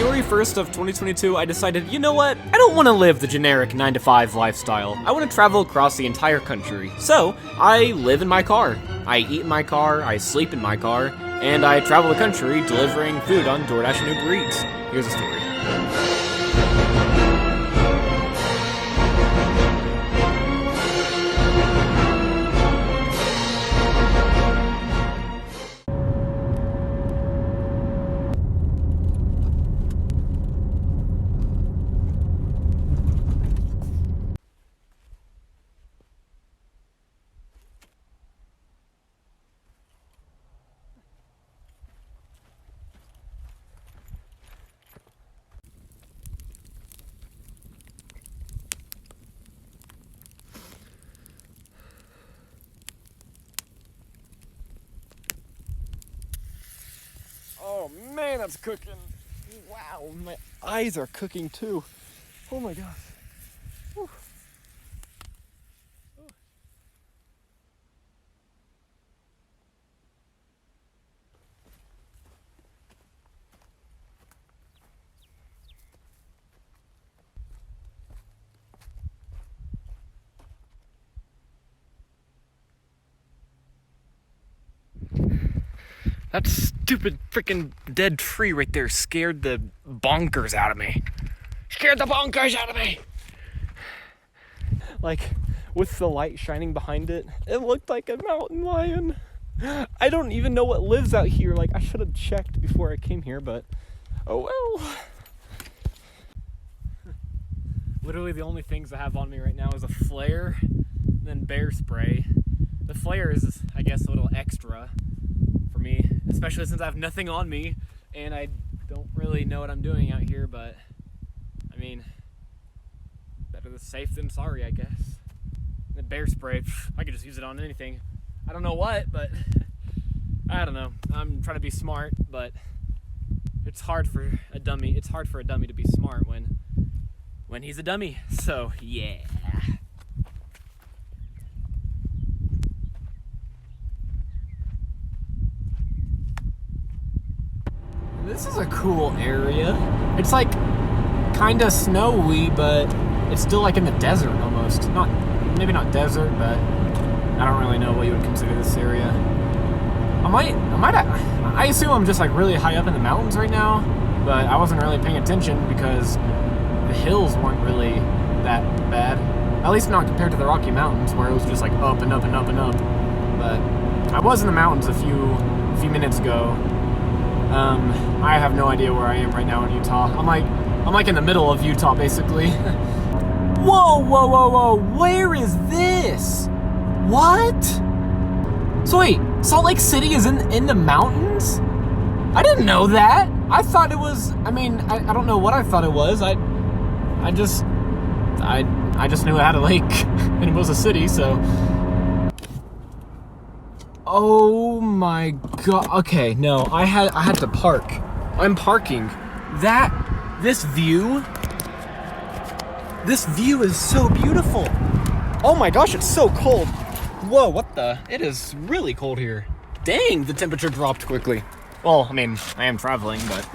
January 1st of 2022, I decided, you know what? I don't want to live the generic 9-to-5 lifestyle. I want to travel across the entire country. So, I live in my car. I eat in my car, I sleep in my car, and I travel the country delivering food on DoorDash and Uber Eats. Here's the story. Oh man, that's cooking. Wow, my eyes are cooking too. Oh my gosh. Whew. That stupid freaking dead tree right there scared the bonkers out of me. Scared the bonkers out of me! Like, with the light shining behind it, it looked like a mountain lion. I don't even know what lives out here. Like, I should have checked before I came here, but oh well. Literally the only things I have on me right now is a flare and then bear spray. The flare is, I guess, a little extra for me, especially since I have nothing on me and I don't really know what I'm doing out here, but I mean, better the safe than sorry, I guess. The bear spray, I could just use it on anything. I don't know what, but I don't know. I'm trying to be smart, but it's hard for a dummy. It's hard for a dummy to be smart when he's a dummy. So, yeah. This is a cool area. It's like kind of snowy, but it's still like in the desert almost. Maybe not desert, but I don't really know what you would consider this area. I assume I'm just like really high up in the mountains right now, but I wasn't really paying attention because the hills weren't really that bad. At least not compared to the Rocky Mountains, where it was just like up and up and up and up. But I was in the mountains a few minutes ago. I have no idea where I am right now in Utah. I'm like in the middle of Utah, basically. Whoa, whoa, whoa, whoa! Where is this? What? So wait, Salt Lake City is in the mountains? I didn't know that. I thought it was. I mean, I don't know what I thought it was. I just knew it had a lake and it was a city. So. Oh my god. Okay, no, I had to park. I'm parking. This view is so beautiful. Oh my gosh, it's so cold. Whoa, what the? It is really cold here. Dang, the temperature dropped quickly. Well, I mean, I am traveling, but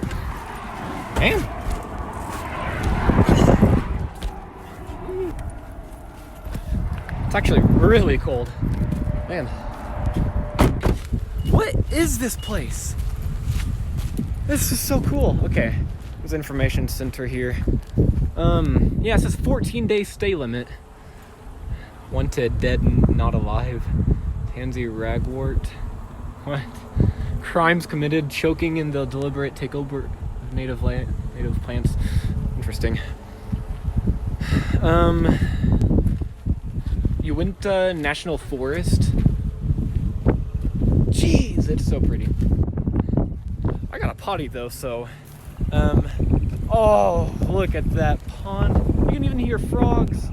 man. It's actually really cold. Man. What is this place? This is so cool. Okay, there's an information center here. Yeah, it says 14-day stay limit. Wanted, dead, not alive. Tansy ragwort. What? Crimes committed, choking in the deliberate takeover of native plants. Interesting. Uinta National Forest. Jeez, it's so pretty. I got a potty though, so oh, look at that pond. You can even hear frogs.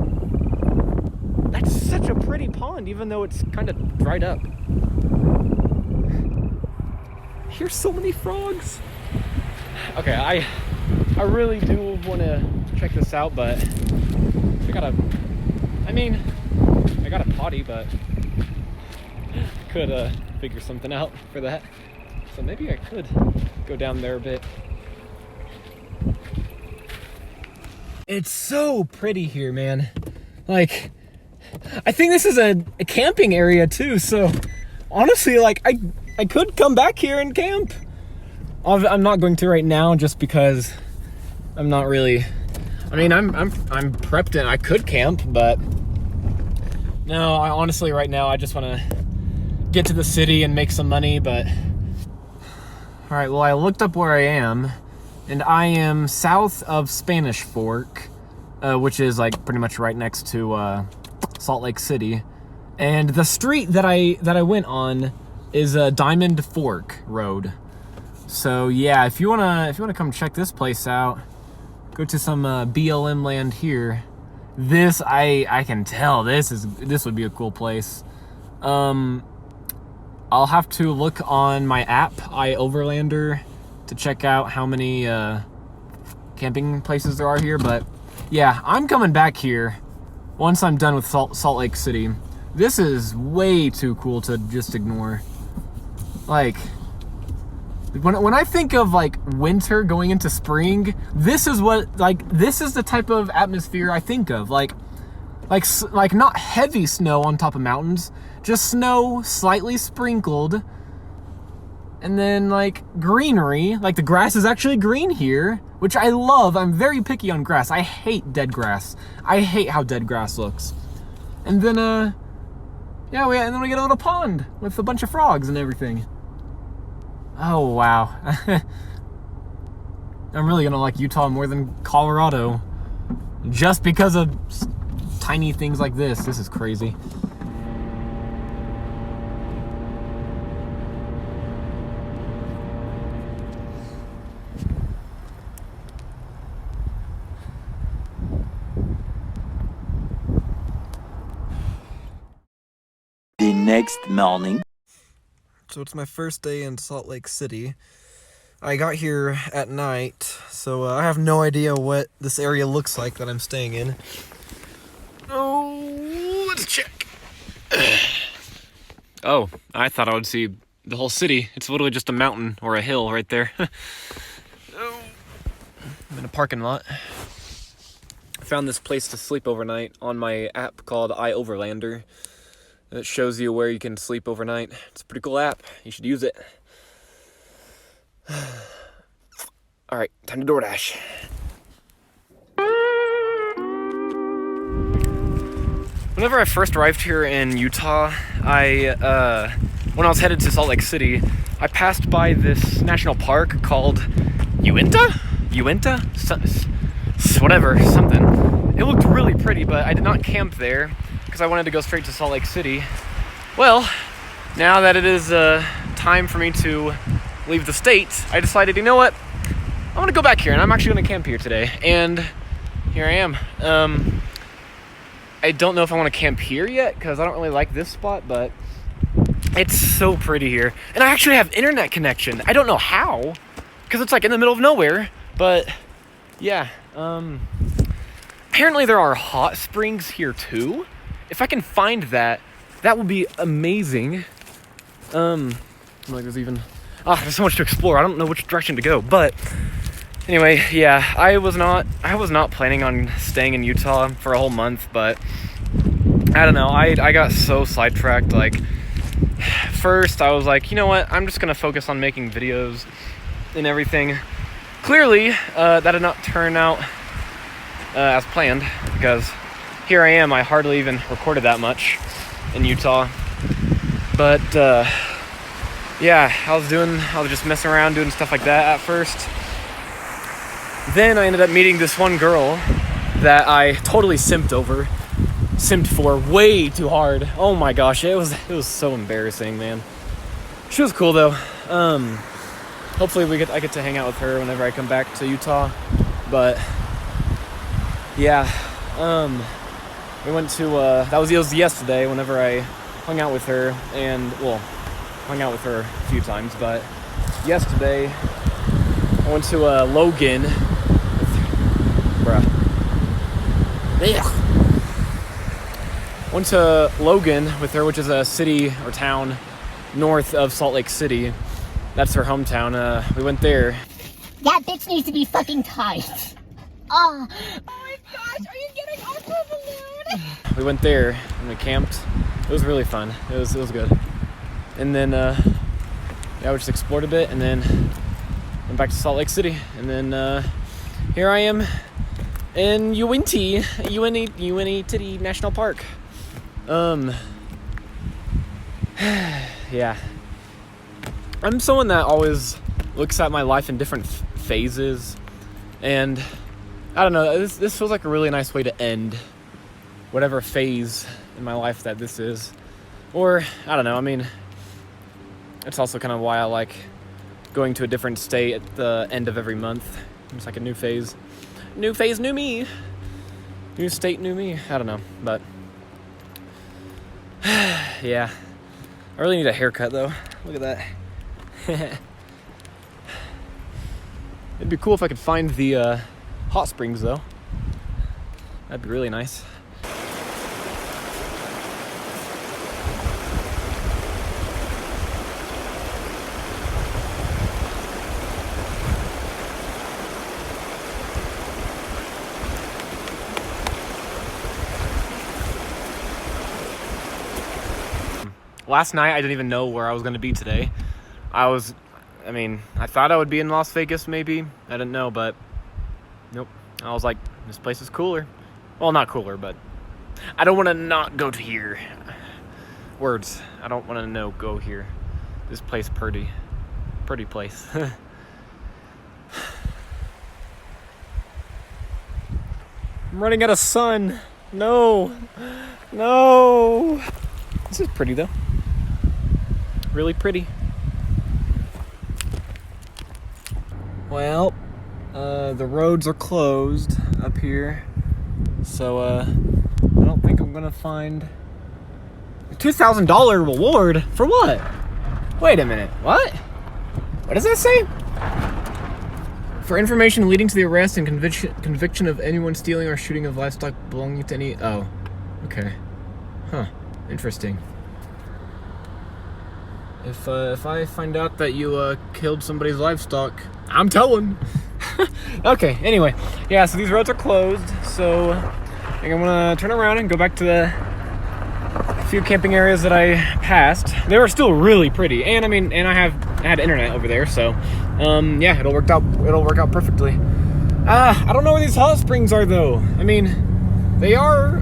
That's such a pretty pond, even though it's kind of dried up. Here's so many frogs. Okay, I really do want to check this out, but I got a potty, but could figure something out for that. So maybe I could go down there a bit. It's so pretty here, man. Like, I think this is a camping area too, so honestly, like, I could come back here and camp. I'm not going to right now just because I'm not really, I mean, I'm prepped and I could camp, but no, I honestly right now I just want to get to the city and make some money. But all right, well, I looked up where I am, and I am south of Spanish Fork, which is like pretty much right next to Salt Lake City. And the street that I went on is Diamond Fork Road. So yeah, if you wanna come check this place out, go to some BLM land here. This I can tell this would be a cool place. I'll have to look on my app, iOverlander, to check out how many camping places there are here. But yeah, I'm coming back here once I'm done with Salt Lake City. This is way too cool to just ignore. Like, when I think of like winter going into spring, this is the type of atmosphere I think of. Like not heavy snow on top of mountains, just snow slightly sprinkled, and then like greenery. Like the grass is actually green here, which I love. I'm very picky on grass. I hate dead grass. I hate how dead grass looks. And then and then we get a little pond with a bunch of frogs and everything. Oh wow. I'm really gonna like Utah more than Colorado just because of tiny things like this. This is crazy. The next morning. So it's my first day in Salt Lake City. I got here at night, so I have no idea what this area looks like that I'm staying in. Oh, let's check. Oh, I thought I would see the whole city. It's literally just a mountain or a hill right there. Oh, I'm in a parking lot. I found this place to sleep overnight on my app called iOverlander. It shows you where you can sleep overnight. It's a pretty cool app. You should use it. All right, time to DoorDash. Whenever I first arrived here in Utah, when I was headed to Salt Lake City, I passed by this national park called Uinta? Whatever, something. It looked really pretty, but I did not camp there because I wanted to go straight to Salt Lake City. Well, now that it is time for me to leave the state, I decided, you know what? I'm gonna go back here, and I'm actually gonna camp here today. And here I am. I don't know if I want to camp here yet because I don't really like this spot, but it's so pretty here. And I actually have internet connection. I don't know how, because it's like in the middle of nowhere. But yeah, apparently there are hot springs here too. If I can find that, that would be amazing. Like there's so much to explore. I don't know which direction to go, but anyway, yeah, I was not planning on staying in Utah for a whole month, but I don't know. I got so sidetracked. Like, first I was like, you know what? I'm just gonna focus on making videos and everything. Clearly, that did not turn out as planned, because here I am. I hardly even recorded that much in Utah. But yeah, I was just messing around doing stuff like that at first. Then I ended up meeting this one girl that I totally simped for way too hard. Oh my gosh, it was so embarrassing, man. She was cool though. Hopefully I get to hang out with her whenever I come back to Utah. But yeah, we went to that was yesterday whenever I hung out with her, and hung out with her a few times, but yesterday I went to Logan. Went to Logan with her, which is a city or town north of Salt Lake City. That's her hometown. We went there. That bitch needs to be fucking tight. Oh my gosh, are you getting off the balloon? We went there and we camped. It was really fun. It was good. And then yeah, we just explored a bit and then went back to Salt Lake City. And then here I am in Uinta National Park. Yeah. I'm someone that always looks at my life in different phases, and I don't know, this feels like a really nice way to end whatever phase in my life that this is. Or, I don't know, I mean, it's also kind of why I like going to a different state at the end of every month. It's like a new phase. New phase, new me. New state, new me. I don't know, but yeah. I really need a haircut though. Look at that. It'd be cool if I could find the hot springs though. That'd be really nice. Last night, I didn't even know where I was going to be today. I thought I would be in Las Vegas, maybe. I didn't know, but nope. I was like, this place is cooler. Well, not cooler, but I don't want to not go to here. Words. I don't want to go here. This place pretty. Pretty place. I'm running out of sun. No. No. This is pretty, though. Really pretty. Well, the roads are closed up here, so I don't think I'm gonna find a $2,000 reward for what? Wait a minute, what? What does that say? For information leading to the arrest and conviction of anyone stealing or shooting of livestock belonging to any. Oh, okay, huh? Interesting. If I find out that you killed somebody's livestock, I'm telling. Okay, anyway. Yeah, so these roads are closed, so I think I'm gonna turn around and go back to the few camping areas that I passed. They were still really pretty, and I had internet over there, so yeah, it'll work out perfectly. I don't know where these hot springs are though. I mean, they are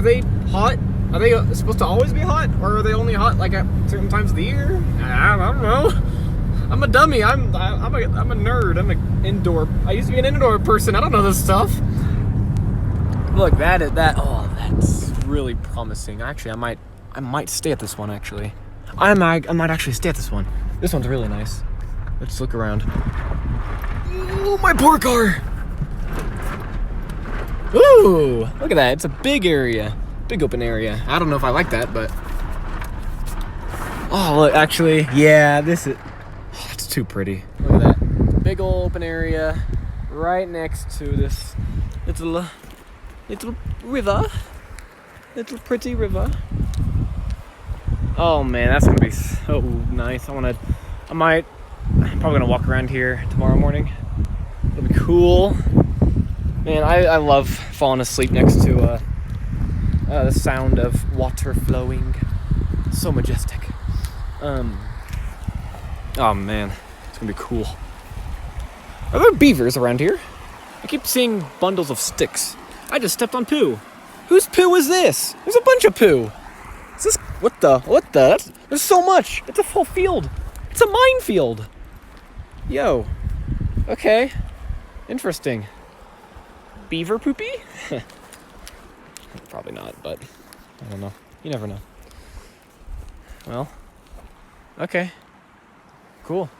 they hot? Are they supposed to always be hot, or are they only hot like at certain times of the year? I don't know. I'm a dummy. I'm a nerd. I'm an indoor. I used to be an indoor person. I don't know this stuff. Look, oh, that's really promising. Actually, I might stay at this one. Actually, I might actually stay at this one. This one's really nice. Let's look around. Oh, my poor car. Ooh, look at that. It's a big area. Big open area. I don't know if I like that, but oh, look, actually, yeah, it's too pretty. Look at that. Big old open area right next to this little river. Little pretty river. Oh man, that's gonna be so nice. I'm probably gonna walk around here tomorrow morning. It'll be cool. Man, I love falling asleep next to the sound of water flowing. So majestic. Oh man, it's gonna be cool. Are there beavers around here? I keep seeing bundles of sticks. I just stepped on poo. Whose poo is this? There's a bunch of poo. Is this, what the? There's so much. It's a full field. It's a minefield. Yo. Okay. Interesting. Beaver poopy? Probably not, but I don't know. You never know. Well, okay. Cool.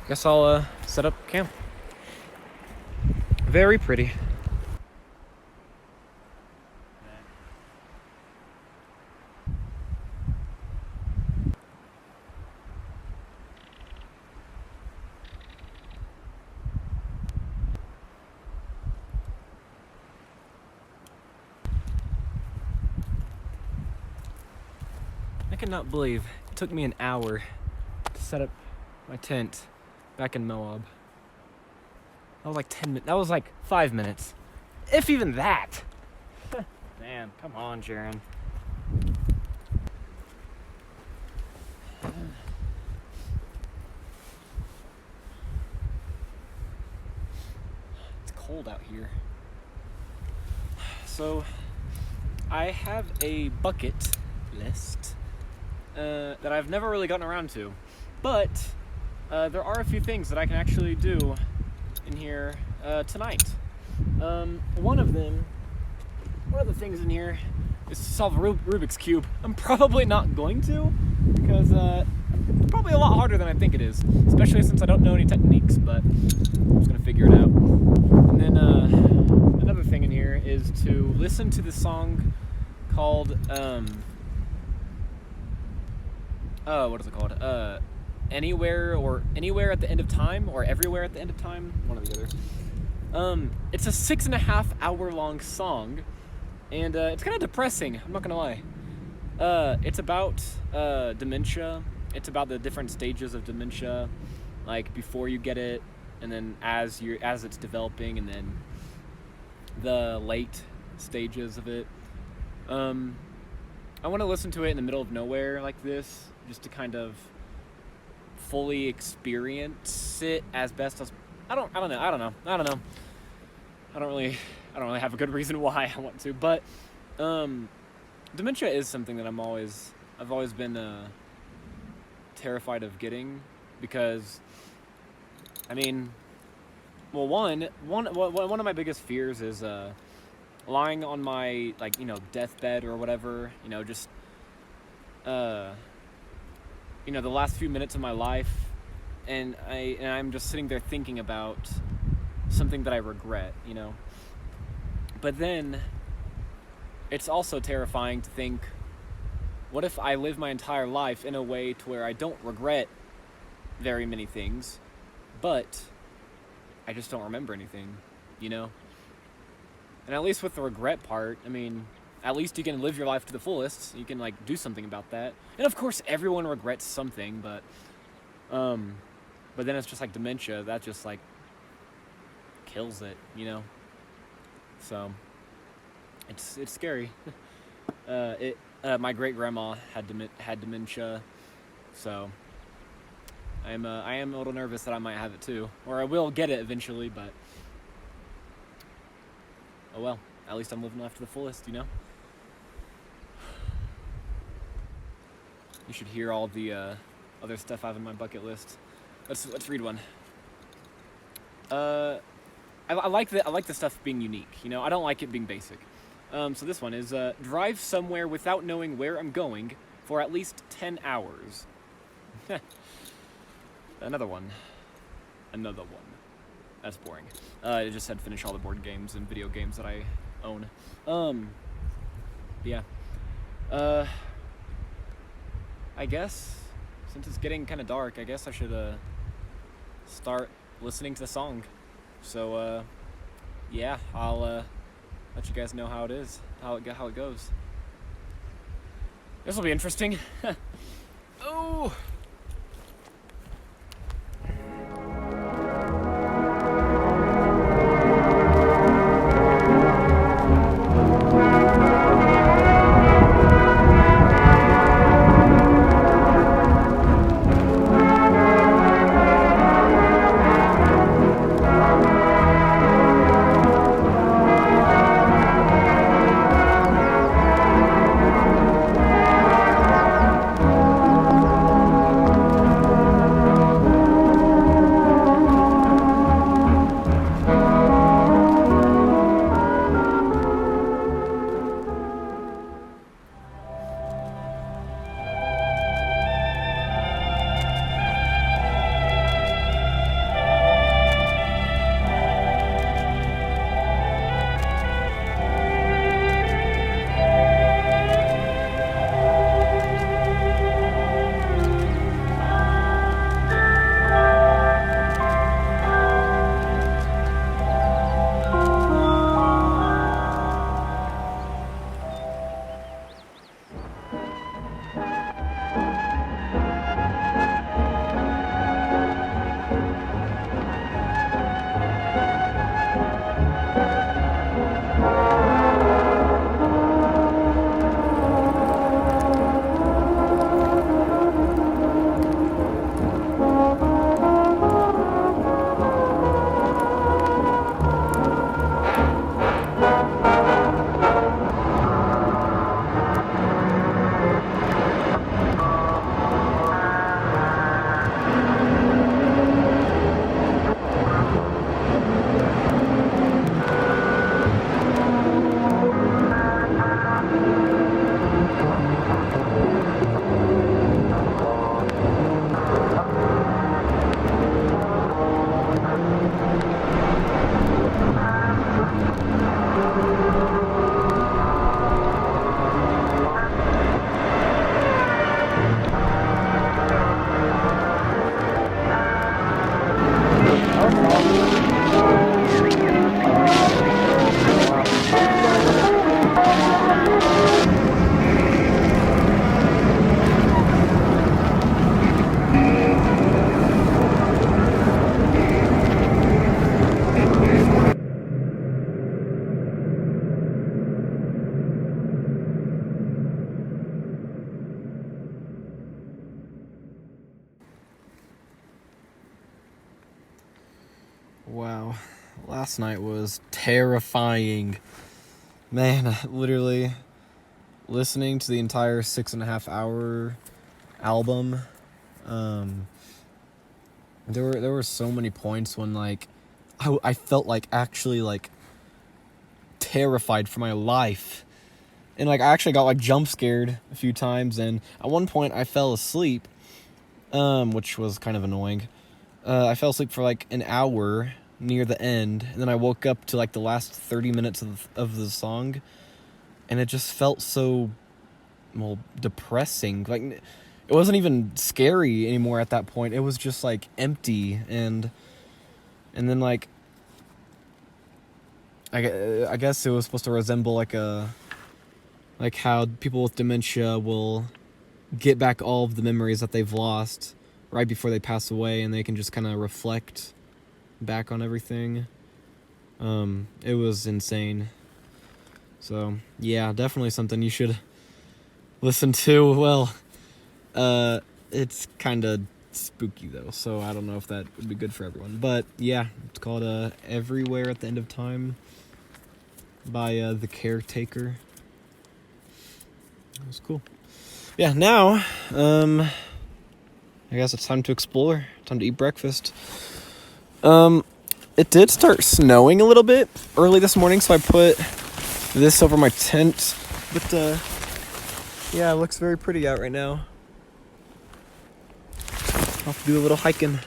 Guess I'll set up camp. Very pretty. I cannot believe it took me an hour to set up my tent back in Moab. was like 10 minutes. That was like 5 minutes. If even that. Man, come on, Jaron. It's cold out here. So, I have a bucket list that I've never really gotten around to. But there are a few things that I can actually do in here tonight. One of the things in here is to solve a Rubik's Cube. I'm probably not going to, because it's probably a lot harder than I think it is, especially since I don't know any techniques, but I'm just gonna figure it out. And then another thing in here is to listen to the song called, what is it called? Anywhere at the End of Time, or Everywhere at the End of Time, one or the other. It's a 6.5 hour long song, and it's kind of depressing, I'm not gonna lie. It's about dementia. It's about the different stages of dementia, like before you get it, and then as it's developing, and then the late stages of it. I want to listen to it in the middle of nowhere like this, just to kind of fully experience it as best as I don't know. I don't really have a good reason why I want to, but dementia is something that I've always been terrified of getting, because I mean, well, one of my biggest fears is lying on my, like, deathbed or whatever, just the last few minutes of my life, and I'm just sitting there thinking about something that I regret, But then it's also terrifying to think, what if I live my entire life in a way to where I don't regret very many things, but I just don't remember anything, And at least with the regret part, I mean, at least you can live your life to the fullest. You can, do something about that. And of course, everyone regrets something, but then it's just like dementia. That just, kills it, So, it's scary. My great-grandma had dementia, so I am a little nervous that I might have it too. Or I will get it eventually, but oh well, at least I'm living life to the fullest, You should hear all the other stuff I have in my bucket list. Let's read one. I like the stuff being unique, I don't like it being basic. So this one is drive somewhere without knowing where I'm going for at least 10 hours. Another one. That's boring. It just said finish all the board games and video games that I own. Yeah. I guess, since it's getting kind of dark, I guess I should start listening to the song. So, yeah, I'll let you guys know how it is, how it goes. This will be interesting. Oh! Wow. Last night was terrifying. Man, literally listening to the entire 6.5 hour album. There were so many points when like I felt like actually like terrified for my life. And like I actually got like jump scared a few times, and at one point I fell asleep, which was kind of annoying. I fell asleep for like an hour near the end, and then I woke up to like the last 30 minutes of the song, and it just felt so, well, depressing. Like, it wasn't even scary anymore at that point. It was just like empty, and then like I guess it was supposed to resemble like how people with dementia will get back all of the memories that they've lost right before they pass away, and they can just kind of reflect back on everything. It was insane. So yeah, definitely something you should listen to. Well, it's kind of spooky though, so I don't know if that would be good for everyone. But yeah, it's called Everywhere at the End of Time by The Caretaker. It was cool. Yeah, now I guess it's time to explore, time to eat breakfast. It did start snowing a little bit early this morning, so I put this over my tent. But yeah, it looks very pretty out right now. I'll have to do a little hiking.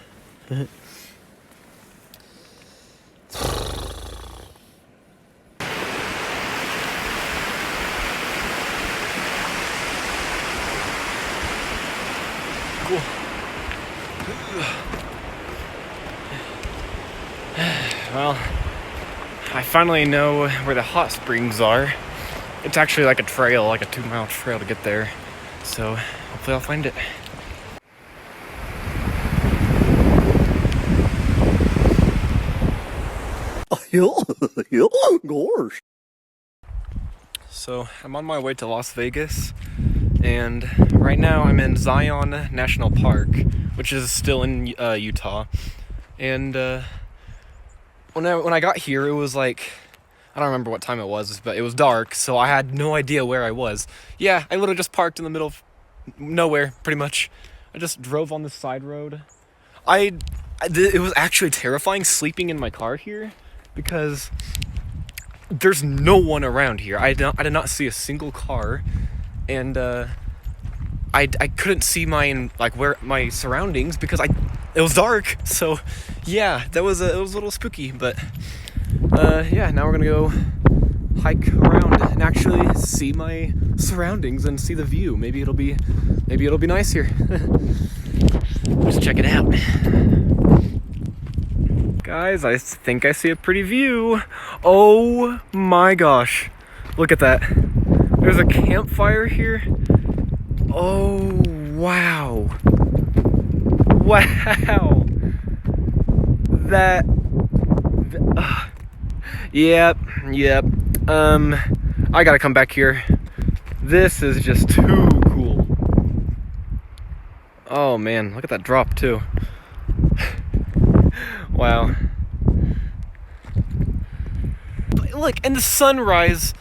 Cool. Well, I finally know where the hot springs are. It's actually like a trail, like a 2-mile trail to get there. So hopefully I'll find it. Gosh. So I'm on my way to Las Vegas, and right now I'm in Zion National Park, which is still in Utah. And when I got here, it was like, I don't remember what time it was, but it was dark, so I had no idea where I was. Yeah, I literally just parked in the middle of nowhere, pretty much. I just drove on the side road. It was actually terrifying sleeping in my car here, because there's no one around here. I did not see a single car, and I couldn't see where my surroundings because it was dark. So yeah, it was a little spooky, but yeah, now we're gonna go hike around and actually see my surroundings and see the view. Maybe it'll be nice here. Let's check it out. Guys, I think I see a pretty view. Oh my gosh. Look at that. There's a campfire here. Oh, wow. Wow. Yep. I gotta come back here. This is just too cool. Oh man, look at that drop too. Wow. Look, and the sunrise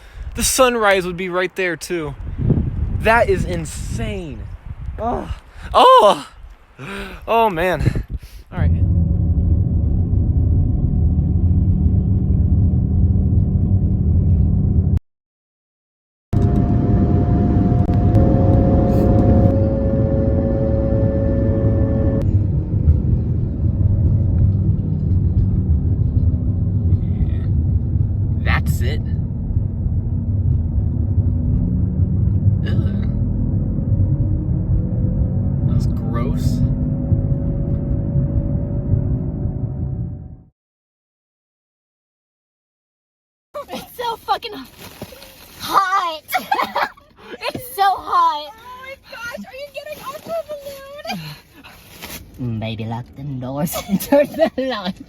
would be right there too. That is insane. Oh man. All right. That's it. Ugh. That was gross. It's so fucking hot. It's so hot. Oh my gosh, are you getting aqua balloon? Maybe lock the doors and turn the lights.